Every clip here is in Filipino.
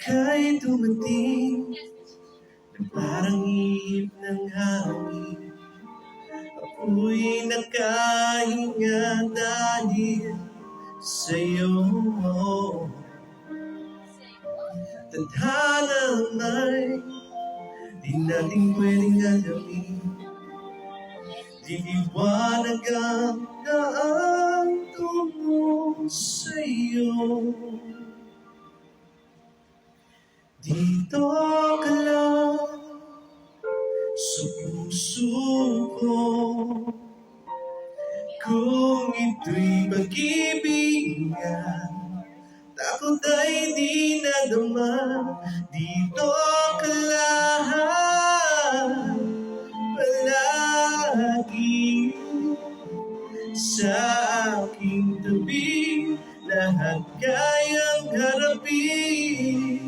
ika'y dumating na parang ihip ng hangin. Ako'y nakahinga dahil sa'yo. Tadhana may di natin pwedeng alamin. Diliwanag ang daan tungo sa'yo. Dito ka lang sa puso ko, kung ito'y pag-ibigyan, takot ay di nadama. Dito ka lang palagi sa aking tabi, lahat kayang harapin.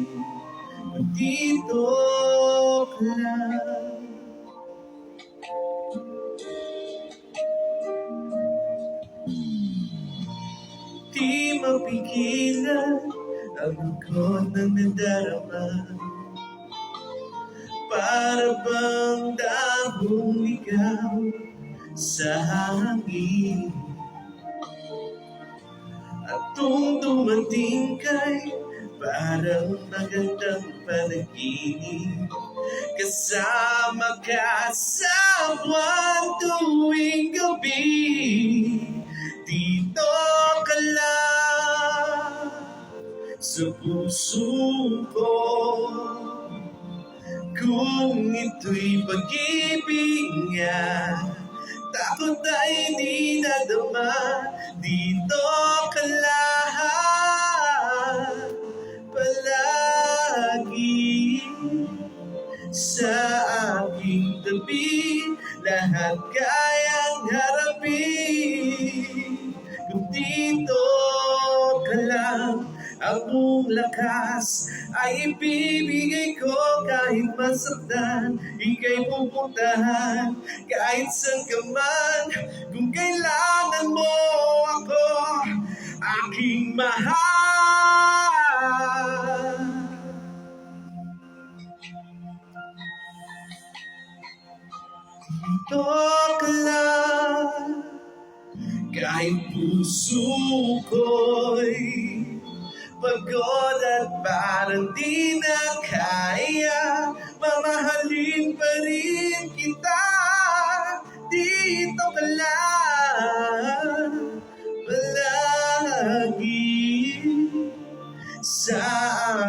Dito ka lang. Di mapigilan ang lungkot na nadarama, para bang dahong ligaw sa hangin. At kung dumating kay parang magandang panaginip, kasama ka sa buwan tuwing gabi. Dito ka lang sa puso ko, kung ito'y pag-ibig nga, takot ay di nadama. Dito ka lang palagi sa aking tabi, lahat kayang harapin. Kung dito ka lang, ang buong lakas ay ibibigay ko. Kahit masaktan, ika'y pupuntahan kahit saan ka man. Kung kailangan mo ako, aking mahal. Dito ka lang, kahit puso ko'y pagod at parang di na kaya, mamahalin pa rin kita. Dito ka lang palagi sa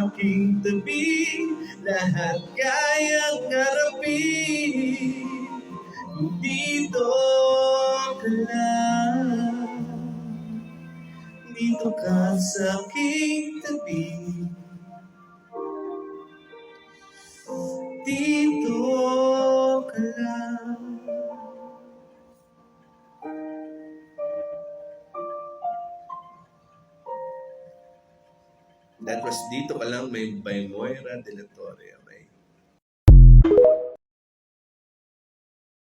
aking tabi, lahat kayang harapin. Kung dito ka lang, dito ka sa aking tabi. Dito ka lang. That was Dito Ka Lang by Moira de la Torre.